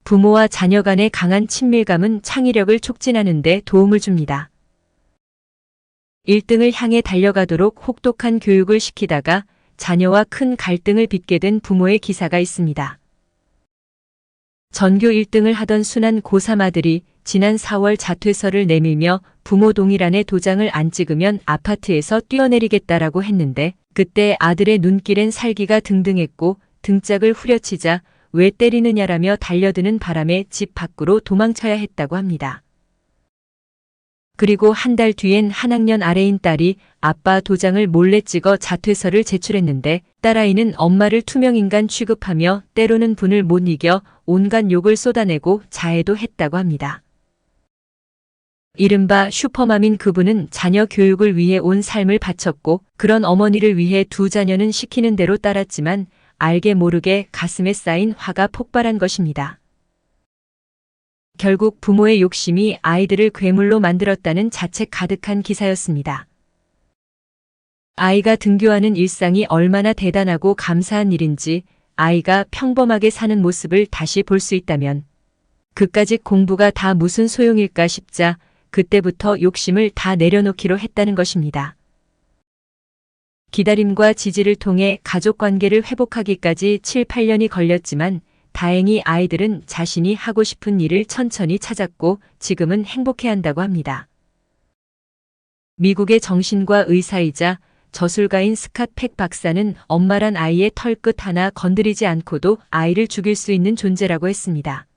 부모와 자녀 간의 강한 친밀감은 창의력을 촉진하는 데 도움을 줍니다. 1등을 향해 달려가도록 혹독한 교육을 시키다가 자녀와 큰 갈등을 빚게 된 부모의 기사가 있습니다. 전교 1등을 하던 순한 고3 아들이 지난 4월 자퇴서를 내밀며 부모 동일안에 도장을 안 찍으면 아파트에서 뛰어내리겠다라고 했는데 그때 아들의 눈길엔 살기가 등등했고 등짝을 후려치자 왜 때리느냐라며 달려드는 바람에 집 밖으로 도망쳐야 했다고 합니다. 그리고 한 달 뒤엔 한 학년 아래인 딸이 아빠 도장을 몰래 찍어 자퇴서를 제출했는데 딸아이는 엄마를 투명인간 취급하며 때로는 분을 못 이겨 온갖 욕을 쏟아내고 자해도 했다고 합니다. 이른바 슈퍼맘인 그분은 자녀 교육을 위해 온 삶을 바쳤고 그런 어머니를 위해 두 자녀는 시키는 대로 따랐지만 알게 모르게 가슴에 쌓인 화가 폭발한 것입니다. 결국 부모의 욕심이 아이들을 괴물로 만들었다는 자책 가득한 기사였습니다. 아이가 등교하는 일상이 얼마나 대단하고 감사한 일인지 아이가 평범하게 사는 모습을 다시 볼 수 있다면 그까짓 공부가 다 무슨 소용일까 싶자 그때부터 욕심을 다 내려놓기로 했다는 것입니다. 기다림과 지지를 통해 가족관계를 회복하기까지 7, 8년이 걸렸지만 다행히 아이들은 자신이 하고 싶은 일을 천천히 찾았고 지금은 행복해한다고 합니다. 미국의 정신과 의사이자 저술가인 스캇 팩 박사는 엄마란 아이의 털끝 하나 건드리지 않고도 아이를 죽일 수 있는 존재라고 했습니다.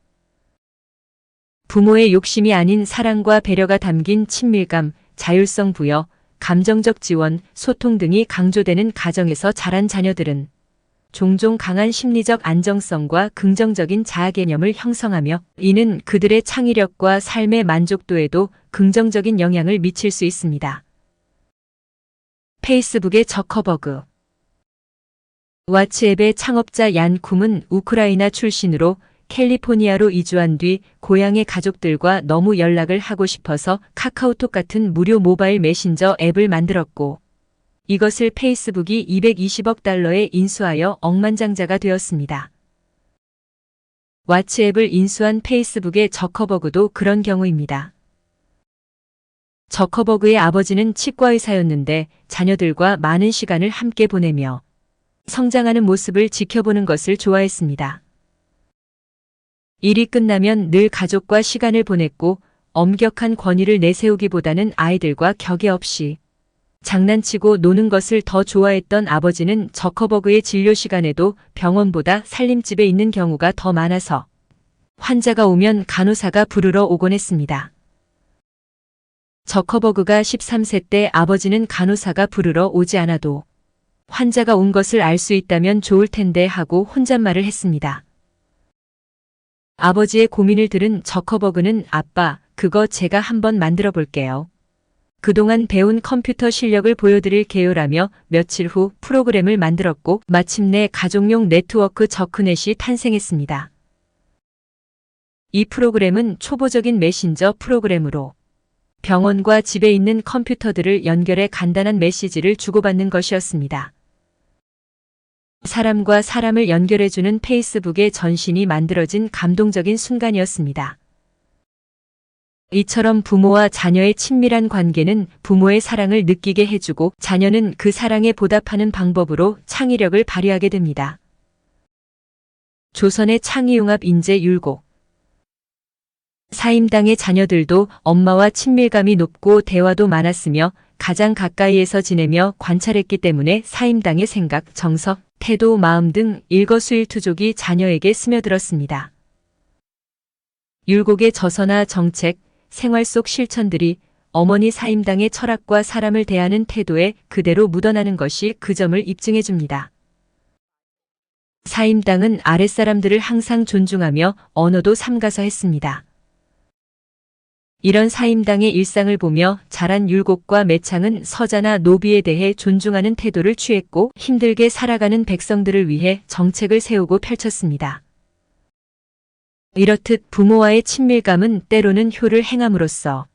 부모의 욕심이 아닌 사랑과 배려가 담긴 친밀감, 자율성 부여, 감정적 지원, 소통 등이 강조되는 가정에서 자란 자녀들은 종종 강한 심리적 안정성과 긍정적인 자아 개념을 형성하며 이는 그들의 창의력과 삶의 만족도에도 긍정적인 영향을 미칠 수 있습니다. 페이스북의 저커버그 왓츠앱의 창업자 얀 쿰은 우크라이나 출신으로 캘리포니아로 이주한 뒤 고향의 가족들과 너무 연락을 하고 싶어서 카카오톡 같은 무료 모바일 메신저 앱을 만들었고 이것을 페이스북이 220억 달러에 인수하여 억만장자가 되었습니다. 왓츠앱을 인수한 페이스북의 저커버그도 그런 경우입니다. 저커버그의 아버지는 치과의사였는데 자녀들과 많은 시간을 함께 보내며 성장하는 모습을 지켜보는 것을 좋아했습니다. 일이 끝나면 늘 가족과 시간을 보냈고 엄격한 권위를 내세우기보다는 아이들과 격의 없이 장난치고 노는 것을 더 좋아했던 아버지는 저커버그의 진료 시간에도 병원보다 살림집에 있는 경우가 더 많아서 환자가 오면 간호사가 부르러 오곤 했습니다. 저커버그가 13세 때 아버지는 간호사가 부르러 오지 않아도 환자가 온 것을 알 수 있다면 좋을 텐데 하고 혼잣말을 했습니다. 아버지의 고민을 들은 저커버그는 아빠, 그거 제가 한번 만들어 볼게요. 그동안 배운 컴퓨터 실력을 보여드릴게요라며 며칠 후 프로그램을 만들었고 마침내 가족용 네트워크 저크넷이 탄생했습니다. 이 프로그램은 초보적인 메신저 프로그램으로 병원과 집에 있는 컴퓨터들을 연결해 간단한 메시지를 주고받는 것이었습니다. 사람과 사람을 연결해주는 페이스북의 전신이 만들어진 감동적인 순간이었습니다. 이처럼 부모와 자녀의 친밀한 관계는 부모의 사랑을 느끼게 해주고 자녀는 그 사랑에 보답하는 방법으로 창의력을 발휘하게 됩니다. 조선의 창의융합 인재 율곡 사임당의 자녀들도 엄마와 친밀감이 높고 대화도 많았으며 가장 가까이에서 지내며 관찰했기 때문에 사임당의 생각, 정서, 태도, 마음 등 일거수일투족이 자녀에게 스며들었습니다. 율곡의 저서나 정책, 생활 속 실천들이 어머니 사임당의 철학과 사람을 대하는 태도에 그대로 묻어나는 것이 그 점을 입증해 줍니다. 사임당은 아랫사람들을 항상 존중하며 언어도 삼가서 했습니다. 이런 사임당의 일상을 보며 자란 율곡과 매창은 서자나 노비에 대해 존중하는 태도를 취했고 힘들게 살아가는 백성들을 위해 정책을 세우고 펼쳤습니다. 이렇듯 부모와의 친밀감은 때로는 효를 행함으로써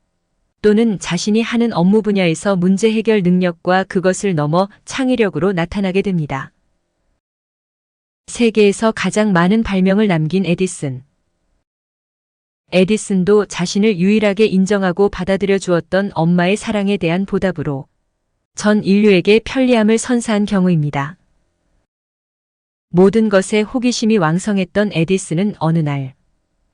또는 자신이 하는 업무 분야에서 문제 해결 능력과 그것을 넘어 창의력으로 나타나게 됩니다. 세계에서 가장 많은 발명을 남긴 에디슨. 에디슨도 자신을 유일하게 인정하고 받아들여 주었던 엄마의 사랑에 대한 보답으로 전 인류에게 편리함을 선사한 경우입니다. 모든 것에 호기심이 왕성했던 에디슨은 어느 날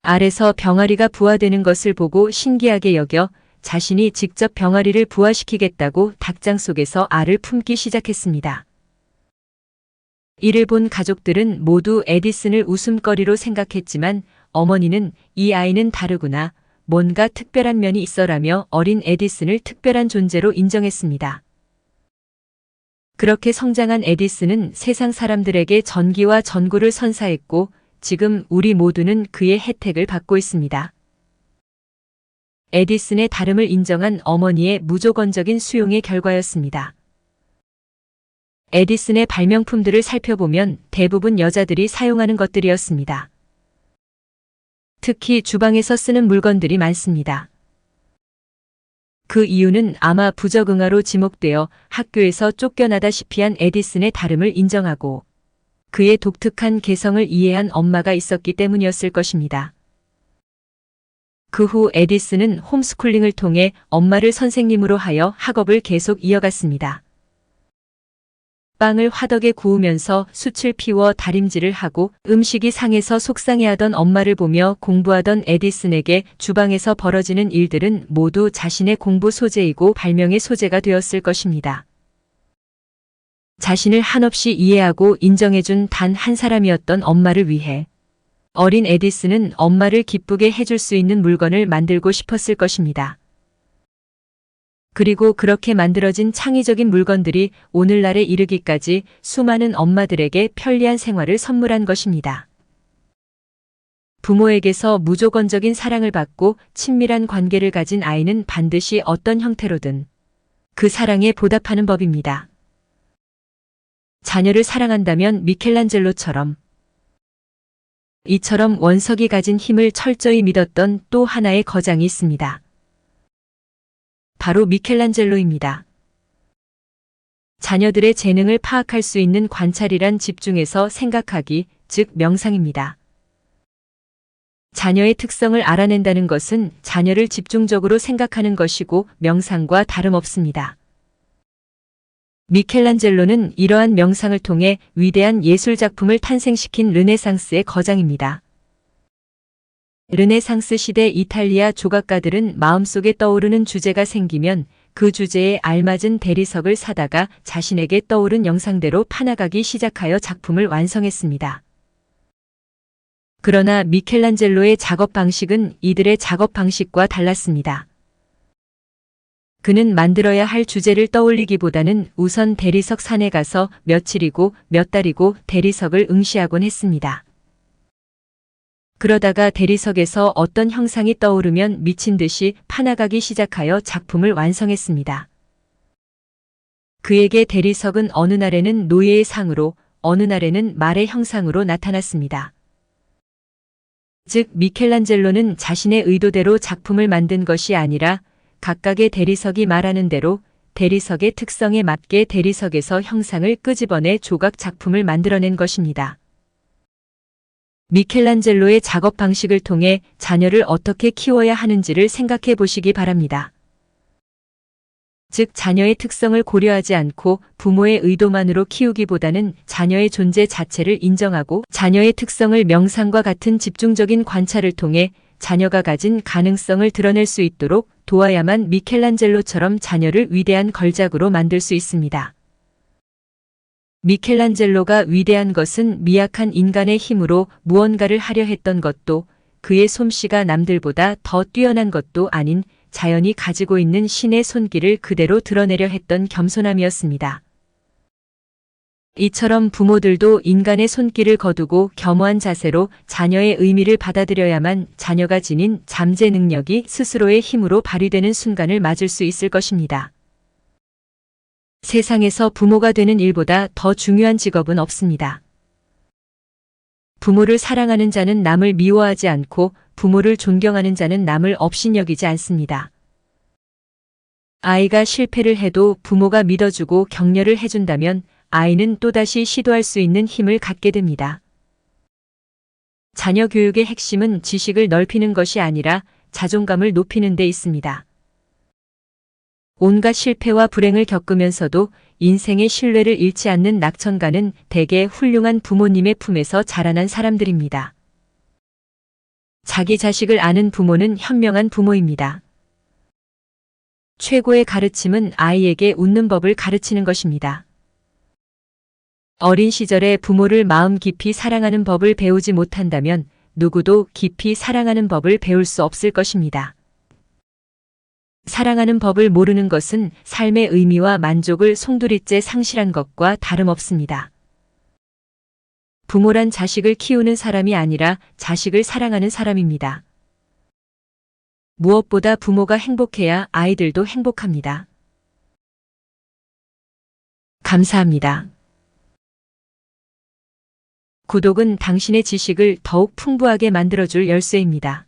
알에서 병아리가 부화되는 것을 보고 신기하게 여겨 자신이 직접 병아리를 부화시키겠다고 닭장 속에서 알을 품기 시작했습니다. 이를 본 가족들은 모두 에디슨을 웃음거리로 생각했지만 어머니는 이 아이는 다르구나, 뭔가 특별한 면이 있어라며 어린 에디슨을 특별한 존재로 인정했습니다. 그렇게 성장한 에디슨은 세상 사람들에게 전기와 전구를 선사했고 지금 우리 모두는 그의 혜택을 받고 있습니다. 에디슨의 다름을 인정한 어머니의 무조건적인 수용의 결과였습니다. 에디슨의 발명품들을 살펴보면 대부분 여자들이 사용하는 것들이었습니다. 특히 주방에서 쓰는 물건들이 많습니다. 그 이유는 아마 부적응아로 지목되어 학교에서 쫓겨나다시피 한 에디슨의 다름을 인정하고 그의 독특한 개성을 이해한 엄마가 있었기 때문이었을 것입니다. 그 후 에디슨은 홈스쿨링을 통해 엄마를 선생님으로 하여 학업을 계속 이어갔습니다. 빵을 화덕에 구우면서 숯을 피워 다림질을 하고 음식이 상해서 속상해하던 엄마를 보며 공부하던 에디슨에게 주방에서 벌어지는 일들은 모두 자신의 공부 소재이고 발명의 소재가 되었을 것입니다. 자신을 한없이 이해하고 인정해준 단 한 사람이었던 엄마를 위해 어린 에디슨은 엄마를 기쁘게 해줄 수 있는 물건을 만들고 싶었을 것입니다. 그리고 그렇게 만들어진 창의적인 물건들이 오늘날에 이르기까지 수많은 엄마들에게 편리한 생활을 선물한 것입니다. 부모에게서 무조건적인 사랑을 받고 친밀한 관계를 가진 아이는 반드시 어떤 형태로든 그 사랑에 보답하는 법입니다. 자녀를 사랑한다면 미켈란젤로처럼 이처럼 원석이 가진 힘을 철저히 믿었던 또 하나의 거장이 있습니다. 바로 미켈란젤로입니다. 자녀들의 재능을 파악할 수 있는 관찰이란 집중해서 생각하기, 즉 명상입니다. 자녀의 특성을 알아낸다는 것은 자녀를 집중적으로 생각하는 것이고 명상과 다름없습니다. 미켈란젤로는 이러한 명상을 통해 위대한 예술작품을 탄생시킨 르네상스의 거장입니다. 르네상스 시대 이탈리아 조각가들은 마음속에 떠오르는 주제가 생기면 그 주제에 알맞은 대리석을 사다가 자신에게 떠오른 영상대로 파나가기 시작하여 작품을 완성했습니다. 그러나 미켈란젤로의 작업 방식은 이들의 작업 방식과 달랐습니다. 그는 만들어야 할 주제를 떠올리기보다는 우선 대리석 산에 가서 며칠이고 몇 달이고 대리석을 응시하곤 했습니다. 그러다가 대리석에서 어떤 형상이 떠오르면 미친 듯이 파나가기 시작하여 작품을 완성했습니다. 그에게 대리석은 어느 날에는 노예의 상으로, 어느 날에는 말의 형상으로 나타났습니다. 즉 미켈란젤로는 자신의 의도대로 작품을 만든 것이 아니라 각각의 대리석이 말하는 대로 대리석의 특성에 맞게 대리석에서 형상을 끄집어내 조각 작품을 만들어낸 것입니다. 미켈란젤로의 작업 방식을 통해 자녀를 어떻게 키워야 하는지를 생각해 보시기 바랍니다. 즉 자녀의 특성을 고려하지 않고 부모의 의도만으로 키우기보다는 자녀의 존재 자체를 인정하고 자녀의 특성을 명상과 같은 집중적인 관찰을 통해 자녀가 가진 가능성을 드러낼 수 있도록 도와야만 미켈란젤로처럼 자녀를 위대한 걸작으로 만들 수 있습니다. 미켈란젤로가 위대한 것은 미약한 인간의 힘으로 무언가를 하려 했던 것도 그의 솜씨가 남들보다 더 뛰어난 것도 아닌 자연이 가지고 있는 신의 손길을 그대로 드러내려 했던 겸손함이었습니다. 이처럼 부모들도 인간의 손길을 거두고 겸허한 자세로 자녀의 의미를 받아들여야만 자녀가 지닌 잠재 능력이 스스로의 힘으로 발휘되는 순간을 맞을 수 있을 것입니다. 세상에서 부모가 되는 일보다 더 중요한 직업은 없습니다. 부모를 사랑하는 자는 남을 미워하지 않고 부모를 존경하는 자는 남을 업신여기지 않습니다. 아이가 실패를 해도 부모가 믿어주고 격려를 해준다면 아이는 또다시 시도할 수 있는 힘을 갖게 됩니다. 자녀 교육의 핵심은 지식을 넓히는 것이 아니라 자존감을 높이는 데 있습니다. 온갖 실패와 불행을 겪으면서도 인생의 신뢰를 잃지 않는 낙천가는 대개 훌륭한 부모님의 품에서 자라난 사람들입니다. 자기 자식을 아는 부모는 현명한 부모입니다. 최고의 가르침은 아이에게 웃는 법을 가르치는 것입니다. 어린 시절에 부모를 마음 깊이 사랑하는 법을 배우지 못한다면 누구도 깊이 사랑하는 법을 배울 수 없을 것입니다. 사랑하는 법을 모르는 것은 삶의 의미와 만족을 송두리째 상실한 것과 다름없습니다. 부모란 자식을 키우는 사람이 아니라 자식을 사랑하는 사람입니다. 무엇보다 부모가 행복해야 아이들도 행복합니다. 감사합니다. 구독은 당신의 지식을 더욱 풍부하게 만들어줄 열쇠입니다.